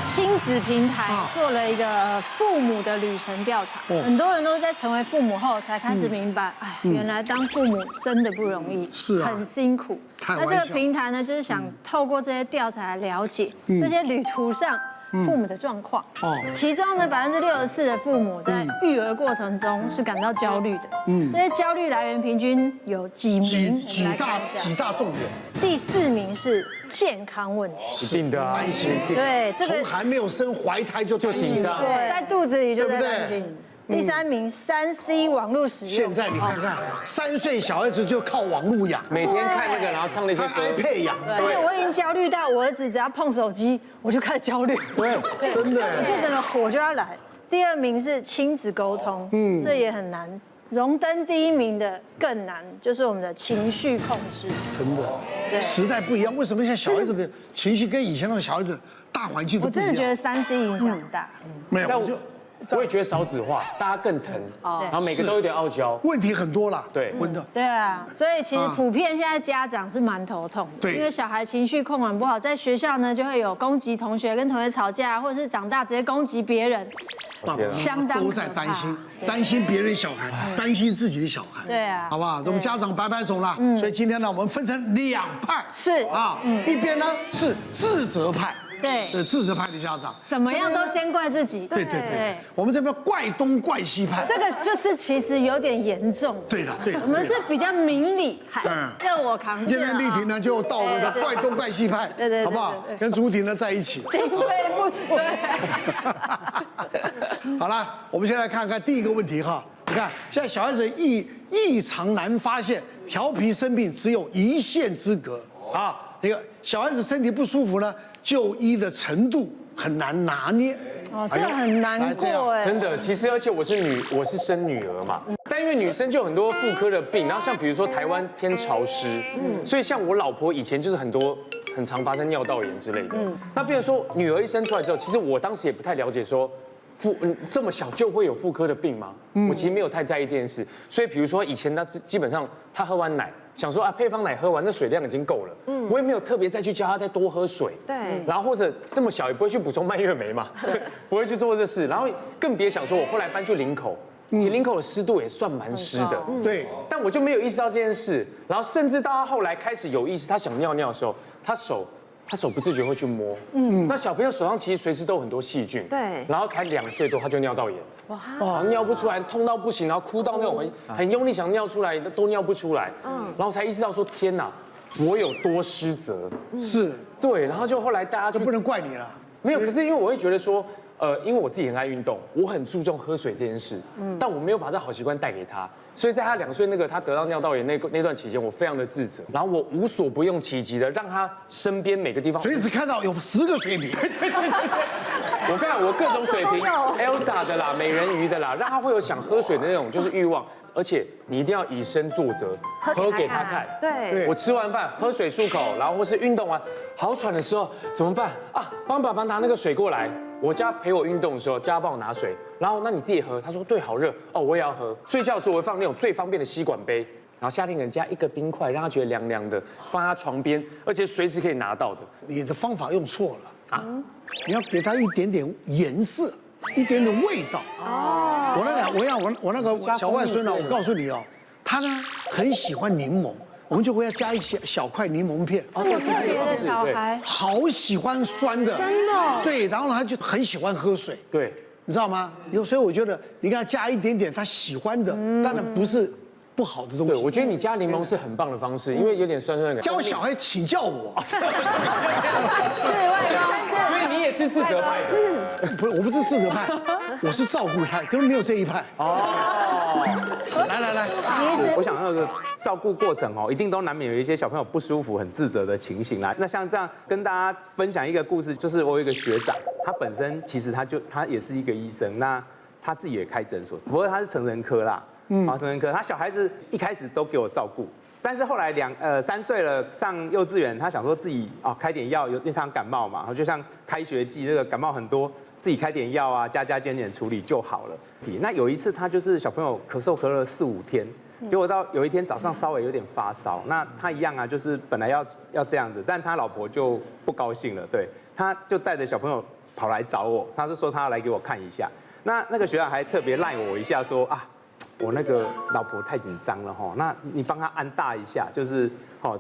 亲子平台做了一个父母的旅程调查，很多人都在成为父母后才开始明白，哎，原来当父母真的不容易，是啊很辛苦。那这个平台呢，就是想透过这些调查来了解这些旅途上父母的状况。其中呢，64%的父母在育儿过程中是感到焦虑的。这些焦虑来源平均有几名？几大重点。第4名是健康问题，一定的啊，担心。对，这个从还没有生怀胎就紧张，对，在肚子里就在担心。第3名3C 网络使用，现在你看看，3岁小孩子就靠网络养，每天看那个，然后唱那些看歌， iPad 养，对，我已经焦虑到我儿子只要碰手机，我就开始焦虑，对，真的，就整个火就要来。第2名是亲子沟通，这也很难。荣登第1名的更难，就是我们的情绪控制。真的，时代不一样，为什么现在小孩子的情绪跟以前那个小孩子大环境都不一样？我真的觉得3C 影响很大。没有，我也觉得少子化，大家更疼，然后每个都有点傲娇，问题很多啦。对，问的。对啊，所以其实普遍现在家长是蛮头痛的，对，因为小孩情绪控管不好，在学校呢就会有攻击同学、跟同学吵架，或者是长大直接攻击别人，相当都在担心，担心别人小孩，担心自己的小孩。对啊，好不好？我们家长百百种啦，所以今天呢，我们分成2派，是啊，一边呢是自责派。对，这自责派的家长怎么样都先怪自己。对，我们这边怪东怪西派，这个就是其实有点严重。对的，我们是比较明理派，这我扛下。今天丽婷呢就到我们的怪东怪西派，对，好不好？跟朱婷呢在一起，经费不足。好了，我们先来看看第一个问题哈。你看，现在小孩子异常难发现，调皮生病只有一线之隔啊。那个小孩子身体不舒服呢，就医的程度很难拿捏。哦，这个很难过哎。真的，其实而且我是生女儿嘛，但因为女生就有很多妇科的病，然后像比如说台湾偏潮湿，所以像我老婆以前就是很常发生尿道炎之类的。那比如说女儿一生出来之后，其实我当时也不太了解说。这么小就会有妇科的病吗？我其实没有太在意这件事，所以比如说以前他基本上他喝完奶，想说啊配方奶喝完那水量已经够了，我也没有特别再去教他再多喝水，对，然后或者这么小也不会去补充蔓越莓嘛，不会去做这事，然后更别想说我后来搬去林口，其实林口的湿度也算蛮湿的，对，但我就没有意识到这件事，然后甚至到他后来开始有意识，他想尿尿的时候，他手不自觉会去摸，那小朋友手上其实随时都有很多细菌，对，然后才2岁多他就尿道炎，哇，尿不出来，痛到不行，然后哭到那种很用力想尿出来都尿不出来，然后才意识到说天哪，我有多失责，是，对，然后就后来大家就不能怪你了，没有，可是因为我会觉得说。因为我自己很爱运动，我很注重喝水这件事，但我没有把这好习惯带给他，所以在他2岁他得到尿道炎那段期间，我非常的自责，然后我无所不用其极的让他身边每个地方随时看到有10个水瓶，对，我看我各种水瓶 ，Elsa 的啦，美人鱼的啦，让他会有想喝水的那种就是欲望，而且你一定要以身作则，喝给他看，对，我吃完饭喝水漱口，然后或是运动完好喘的时候怎么办啊？帮爸爸拿那个水过来。我家陪我运动的时候，叫他帮我拿水，然后那你自己喝。他说对，好热哦，我也要喝。睡觉的时候我会放那种最方便的吸管杯，然后夏天给人加1个冰块，让他觉得凉凉的，放他床边，而且随时可以拿到的。你的方法用错了啊！你要给他一点点颜色，一点点味道。哦，我那个小外孙呢，我告诉你哦，他呢很喜欢柠檬。我们就会要加一些小块柠檬片。这么特别的小孩，好喜欢酸的，真的。对，然后他就很喜欢喝水，对，你知道吗？所以我觉得你给他加一点点他喜欢的，当然不是不好的东西。对，我觉得你加柠檬是很棒的方式，因为有点酸酸感。教小孩请教我。是外公，所以你也是自责派的。不是，我不是自责派，我是照顾派，根本没有这一派。哦，来，我想那个照顾过程一定都难免有一些小朋友不舒服、很自责的情形啦。那像这样跟大家分享一个故事，就是我有一个学长，他本身其实他也是一个医生，那他自己也开诊所，不过他是成人科啦，成人科，他小孩子一开始都给我照顾。但是后来3岁了，上幼稚园，他想说自己开点药，有常感冒嘛，然后就像开学季这个感冒很多，自己开点药啊，加减减处理就好了。那有一次他就是小朋友咳嗽了4、5天，结果到有一天早上稍微有点发烧，那他一样啊，就是本来要这样子，但他老婆就不高兴了，对，他就带着小朋友跑来找我，他就说他要来给我看一下。那个学长还特别赖我一下说啊，我那个老婆太紧张了哈，那你帮她安大一下，就是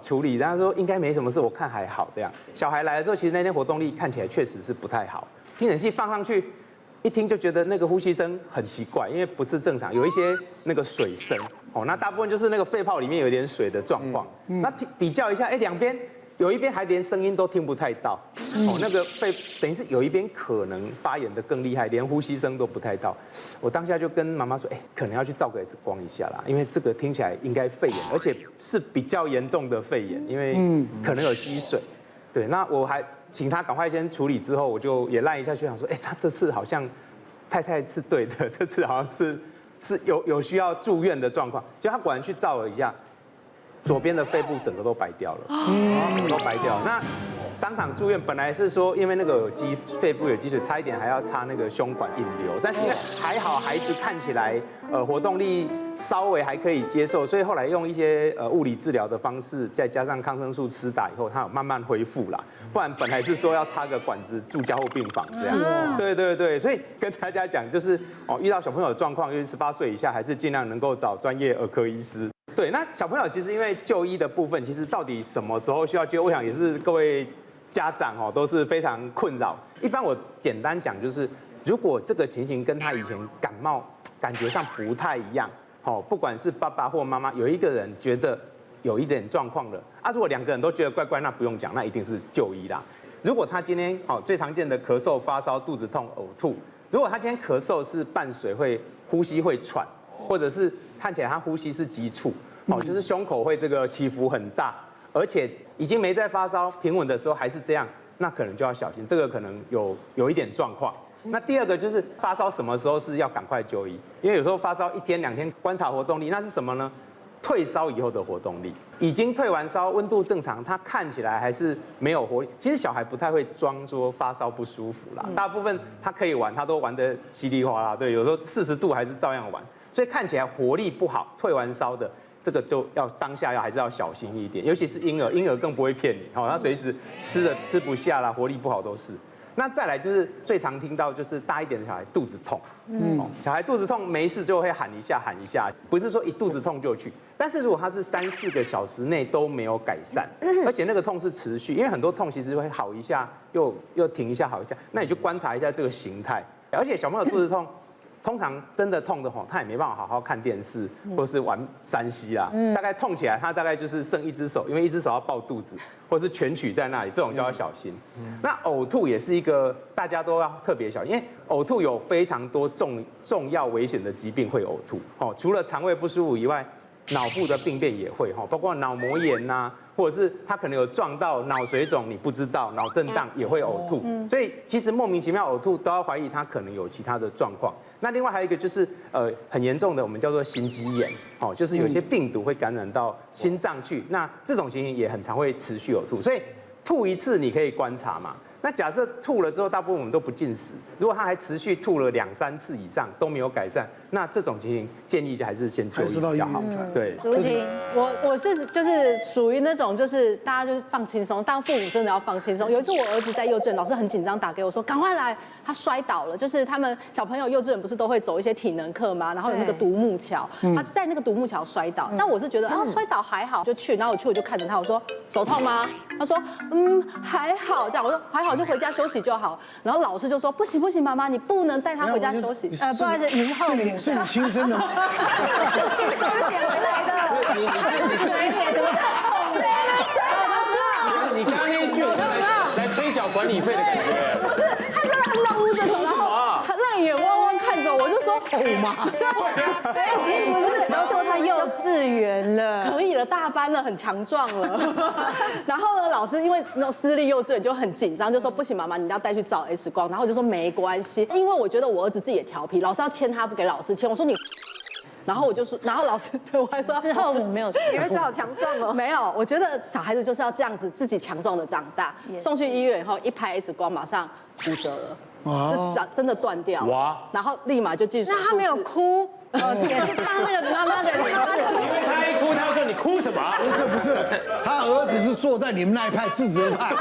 处理。他说应该没什么事，我看还好这样。小孩来的时候，其实那天活动力看起来确实是不太好，听诊器放上去。一听就觉得那个呼吸声很奇怪，因为不是正常，有一些那个水声那大部分就是那个肺泡里面有一点水的状况。那比较一下，两边有一边还连声音都听不太到，那个肺等于是有一边可能发炎的更厉害，连呼吸声都不太到。我当下就跟妈妈说，可能要去照个 X 光一下啦，因为这个听起来应该肺炎，而且是比较严重的肺炎，因为可能有积水。对，那我还请他赶快先处理，之后我就也赖一下学长说，他这次好像太太是对的，这次好像是有需要住院的状况。就他果然去照了一下，左边的肺部整个都白掉了，整个都白掉了。那当场住院，本来是说因为那个肺部有积水，差一点还要插那个胸管引流，但是因为还好孩子看起来活动力稍微还可以接受，所以后来用一些物理治疗的方式，再加上抗生素施打以后，他有慢慢恢复啦。不然本来是说要插个管子住加护病房这样。对，所以跟大家讲就是遇到小朋友的状况，尤其18岁以下，还是尽量能够找专业儿科医师。对，那小朋友其实因为就医的部分，其实到底什么时候需要就医，我想也是各位家长都是非常困扰。一般我简单讲就是，如果这个情形跟他以前感冒感觉上不太一样，不管是爸爸或妈妈，有一个人觉得有一点状况了如果2个人都觉得怪怪，那不用讲，那一定是就医啦。如果他今天最常见的咳嗽、发烧、肚子痛、呕吐，如果他今天咳嗽是伴随会呼吸会喘，或者是看起来他呼吸是急促，就是胸口会这个起伏很大，而且已经没在发烧平稳的时候还是这样，那可能就要小心，这个可能有一点状况。那第二个就是发烧什么时候是要赶快就医，因为有时候发烧1天2天观察活动力，那是什么呢？退烧以后的活动力，已经退完烧，温度正常，他看起来还是没有活力。其实小孩不太会装说发烧不舒服啦，大部分他可以玩，他都玩得稀里哗啦。对，有时候40度还是照样玩，所以看起来活力不好，退完烧的这个就要当下还是要小心一点，尤其是婴儿更不会骗你，他随时吃不下啦，活力不好都是。那再来就是最常听到就是大一点的小孩肚子痛，小孩肚子痛没事就会喊一下，不是说一肚子痛就去，但是如果他是3、4个小时内都没有改善，而且那个痛是持续，因为很多痛其实会好一下又停一下好一下，那你就观察一下这个形态，而且小朋友肚子痛。通常真的痛的他也没办法好好看电视，或是玩3C啦。大概痛起来，他大概就是剩1只手，因为1只手要抱肚子，或是蜷曲在那里，这种就要小心。那呕吐也是一个大家都要特别小心，因为呕吐有非常多重要危险的疾病会呕吐。除了肠胃不舒服以外，脑部的病变也会包括脑膜炎呐，或者是他可能有撞到脑水肿，你不知道，脑震荡也会呕吐。所以其实莫名其妙呕吐都要怀疑他可能有其他的状况。那另外还有一个就是很严重的，我们叫做心肌炎，就是有些病毒会感染到心脏去，那这种情形也很常会持续呕吐，所以吐一次你可以观察嘛。那假设吐了之后，大部分我们都不进食，如果他还持续吐了2、3次以上都没有改善，那这种情形建议还是先就医比较好。对，竹婷，我是就是属于那种就是大家就是放轻松，当父母真的要放轻松。有一次我儿子在幼稚园，老师很紧张打给我说赶快来，他摔倒了，就是他们小朋友幼稚园不是都会走一些体能课吗？然后有那个独木桥，他是在那个独木桥摔倒，但我是觉得摔倒还好就去，然后我就看着他，我说手痛吗？他说还好这样，我说还好就回家休息就好。然后老师就说不行妈妈，你不能带他回家休息。不好意思，你是后母，是你亲生的吗？亲生捡回来的。你刚刚那一句来催缴管理费的感觉。不是，他真的很露着头，然后他那眼汪汪看着我，就说哦妈，对，已经不是都说他幼稚园了，可以了，大班了，很强壮了。然后呢，老师因为那种私立幼稚园就很紧张，就说不行，妈妈你要带去照 X 光。然后我就说没关系，因为我觉得我儿子自己也调皮，老师要牵他不给老师牵，我说你。然后我就说，然后老师对我还说，是后母没有，你儿子好强壮哦。没有，我觉得小孩子就是要这样子自己强壮的长大。送去医院以后，一拍 X 光，马上骨折了，是真的断掉。哇！然后立马就进手术室。那他没有哭，也是他那个妈妈的脸。他一哭，他说你哭什么？不是，他儿子是坐在你们那一派自责派，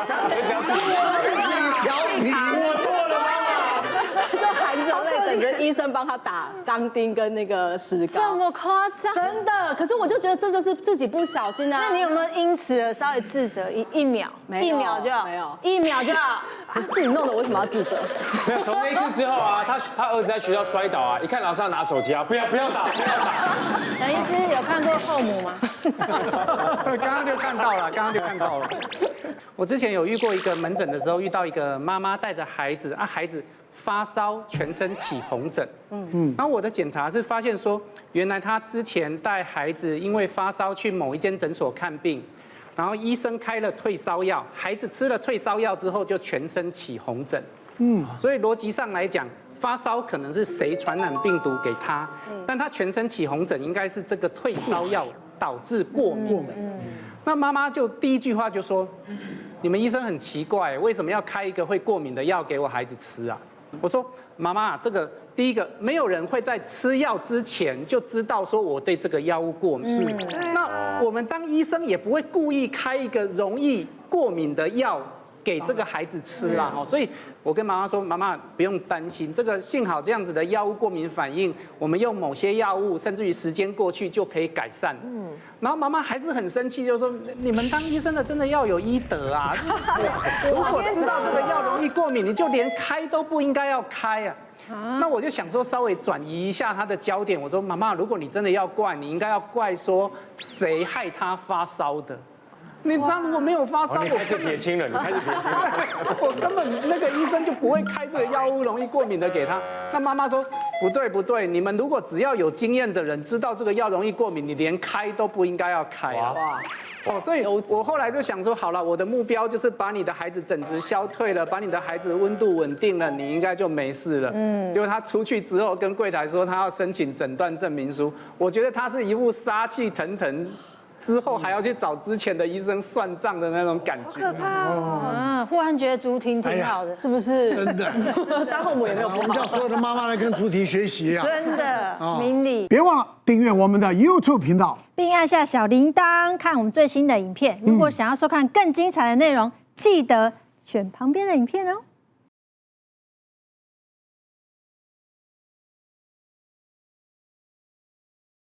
他儿子要自己我儿子是一条我错了，妈妈。就含着泪等着医生帮他打钢钉跟那个石膏。这么夸张？真的，可是我就觉得这就是自己不小心啊。那你有没有因此而稍微自责一秒？没有1秒就好，没有1秒就好。自己弄的，为什么要自责？没有，从那一次之后啊，他儿子在学校摔倒啊，一看老师要拿手机啊，不要打。陈医师有看过后母吗？刚刚就看到了。我之前有遇过一个门诊的时候，遇到一个妈妈带着孩子孩子发烧，全身起红疹。然后我的检查是发现说，原来他之前带孩子因为发烧去某一间诊所看病，然后医生开了退烧药，孩子吃了退烧药之后就全身起红疹。所以逻辑上来讲，发烧可能是谁传染病毒给他，但他全身起红疹应该是这个退烧药导致过敏的。那妈妈就第一句话就说：“你们医生很奇怪，为什么要开一个会过敏的药给我孩子吃啊？”我说：“妈妈，这个第一个，没有人会在吃药之前就知道说我对这个药物过敏。那我们当医生也不会故意开一个容易过敏的药给这个孩子吃啦。所以我跟妈妈说，妈妈不用担心，这个幸好这样子的药物过敏反应，我们用某些药物，甚至于时间过去就可以改善。然后妈妈还是很生气，就说你们当医生的真的要有医德啊！如果知道这个药容易过敏，你就连开都不应该要开啊。那我就想说稍微转移一下他的焦点，我说妈妈，如果你真的要怪，你应该要怪说谁害他发烧的。你那如果没有发烧，你开始撇清了，我根本那个医生就不会开这个药物容易过敏的给他。那妈妈说不对，你们如果只要有经验的人知道这个药容易过敏，你连开都不应该要开啊。所以我后来就想说，好了，我的目标就是把你的孩子疹子消退了，把你的孩子温度稳定了，你应该就没事了。结果他出去之后跟柜台说他要申请诊断证明书，我觉得他是一副杀气腾腾。之后还要去找之前的医生算账的那种感觉，可怕哦！忽然觉得朱婷挺好的，是不是？真的，当后母也没有不好。我们叫所有的妈妈来跟朱婷学习啊！真的，明理。别忘了订阅我们的 YouTube 频道，并按下小铃铛看我们最新的影片。如果想要收看更精彩的内容，记得选旁边的影片哦。